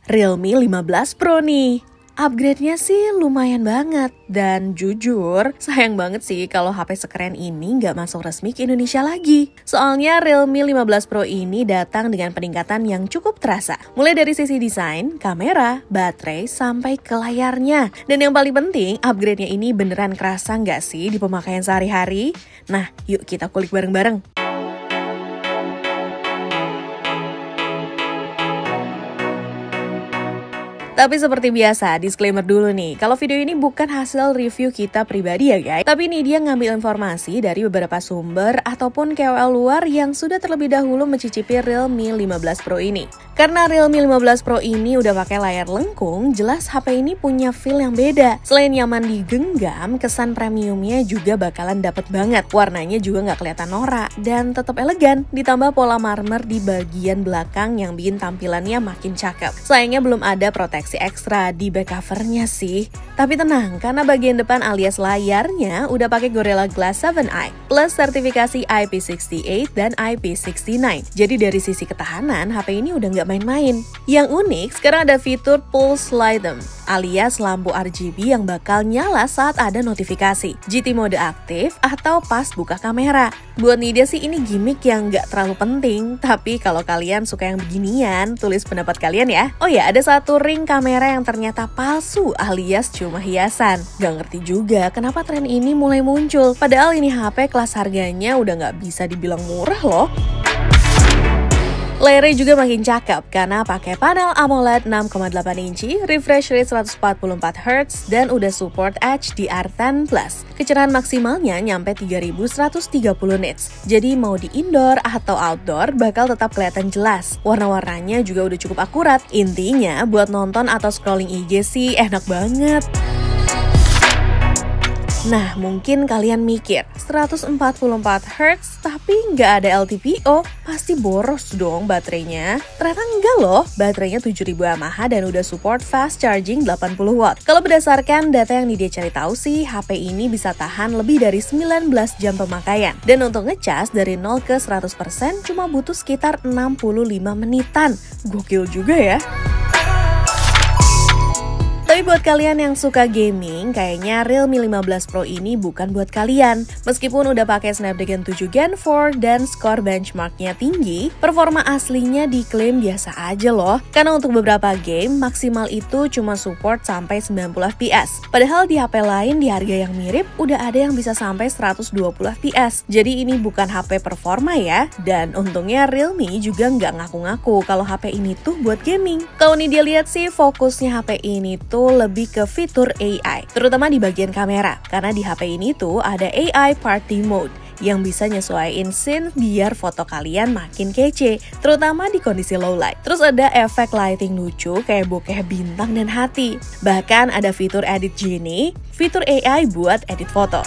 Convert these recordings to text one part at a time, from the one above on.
Realme 15 Pro nih. Upgrade-nya sih lumayan banget. Dan jujur, sayang banget sih kalau HP sekeren ini nggak masuk resmi ke Indonesia lagi. Soalnya Realme 15 Pro ini datang dengan peningkatan yang cukup terasa. Mulai dari sisi desain, kamera, baterai, sampai ke layarnya. Dan yang paling penting, upgrade-nya ini beneran kerasa nggak sih di pemakaian sehari-hari? Nah, yuk kita kulik bareng-bareng. Tapi seperti biasa, disclaimer dulu nih, kalau video ini bukan hasil review kita pribadi ya guys. Tapi ini dia ngambil informasi dari beberapa sumber ataupun KOL luar yang sudah terlebih dahulu mencicipi Realme 15 Pro ini. Karena Realme 15 Pro ini udah pakai layar lengkung, jelas HP ini punya feel yang beda. Selain nyaman digenggam, kesan premiumnya juga bakalan dapet banget. Warnanya juga nggak kelihatan norak dan tetap elegan. Ditambah pola marmer di bagian belakang yang bikin tampilannya makin cakep. Sayangnya belum ada proteksi ekstra di back covernya sih. Tapi tenang, karena bagian depan alias layarnya udah pakai Gorilla Glass 7i plus sertifikasi IP68 dan IP69. Jadi dari sisi ketahanan, HP ini udah nggak main-main. Yang unik, sekarang ada fitur Pulse Lighten alias lampu RGB yang bakal nyala saat ada notifikasi, GT mode aktif, atau pas buka kamera. Buat Nidia sih ini gimmick yang nggak terlalu penting, tapi kalau kalian suka yang beginian, tulis pendapat kalian ya. Oh ya, ada satu ring kamera yang ternyata palsu alias cuma hiasan. Gak ngerti juga kenapa tren ini mulai muncul, padahal ini HP kelas harganya udah nggak bisa dibilang murah loh. Layarnya juga makin cakep karena pakai panel AMOLED 6,8 inci, refresh rate 144Hz, dan udah support HDR10+. Kecerahan maksimalnya nyampe 3130 nits. Jadi mau di indoor atau outdoor bakal tetap kelihatan jelas. Warna-warnanya juga udah cukup akurat. Intinya buat nonton atau scrolling IG sih enak banget. Nah, mungkin kalian mikir, 144Hz tapi nggak ada LTPO, pasti boros dong baterainya. Ternyata enggak loh, baterainya 7000 mAh dan udah support fast charging 80 watt. Kalau berdasarkan data yang Nidia cari tahu sih, HP ini bisa tahan lebih dari 19 jam pemakaian. Dan untuk ngecas dari 0 ke 100% cuma butuh sekitar 65 menitan. Gokil juga ya. Tapi buat kalian yang suka gaming, kayaknya Realme 15 Pro ini bukan buat kalian. Meskipun udah pakai Snapdragon 7 Gen 4 dan skor benchmarknya tinggi, performa aslinya diklaim biasa aja loh. Karena untuk beberapa game, maksimal itu cuma support sampai 90 fps. Padahal di HP lain di harga yang mirip, udah ada yang bisa sampai 120 fps. Jadi ini bukan HP performa ya. Dan untungnya Realme juga nggak ngaku-ngaku kalau HP ini tuh buat gaming. Kalau nih dia lihat sih, fokusnya HP ini tuh lebih ke fitur AI, terutama di bagian kamera. Karena di HP ini tuh ada AI Party Mode yang bisa nyesuaiin scene biar foto kalian makin kece, terutama di kondisi low light. Terus ada efek lighting lucu kayak bokeh bintang dan hati. Bahkan ada fitur Edit Genie, fitur AI buat edit foto.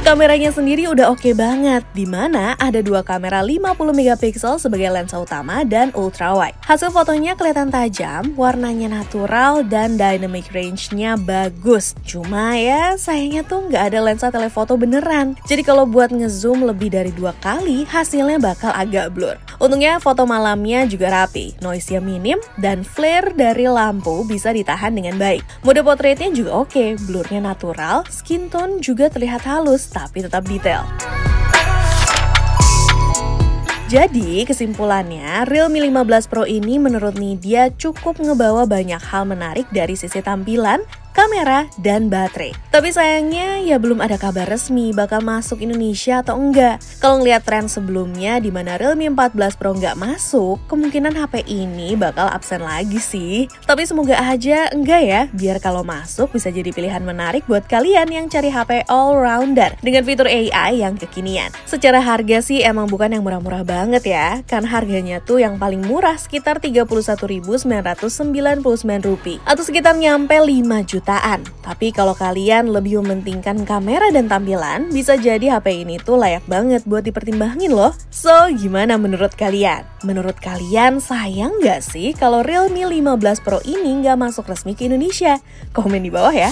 Kameranya sendiri udah oke banget, dimana ada dua kamera 50 megapiksel sebagai lensa utama dan ultrawide. Hasil fotonya kelihatan tajam, warnanya natural, dan dynamic range-nya bagus. Cuma ya, sayangnya tuh nggak ada lensa telefoto beneran. Jadi kalau buat ngezoom lebih dari 2 kali, hasilnya bakal agak blur. Untungnya foto malamnya juga rapi, noise-nya minim, dan flare dari lampu bisa ditahan dengan baik. Mode portraitnya juga oke, blurnya natural, skin tone juga terlihat halus, tapi tetap detail. Jadi kesimpulannya, Realme 15 Pro ini menurut Nidia cukup ngebawa banyak hal menarik dari sisi tampilan, kamera, dan baterai. Tapi sayangnya ya belum ada kabar resmi bakal masuk Indonesia atau enggak. Kalau ngeliat tren sebelumnya di mana Realme 14 Pro nggak masuk, kemungkinan HP ini bakal absen lagi sih. Tapi semoga aja enggak ya, biar kalau masuk bisa jadi pilihan menarik buat kalian yang cari HP all-rounder dengan fitur AI yang kekinian. Secara harga sih emang bukan yang murah-murah banget ya, karena harganya tuh yang paling murah sekitar Rp31.999 atau sekitar nyampe 5 jutaan. Tapi kalau kalian lebih mementingkan kamera dan tampilan, bisa jadi HP ini tuh layak banget buat dipertimbangin loh. So, gimana menurut kalian? Menurut kalian sayang nggak sih kalau Realme 15 Pro ini nggak masuk resmi ke Indonesia? Komen di bawah ya.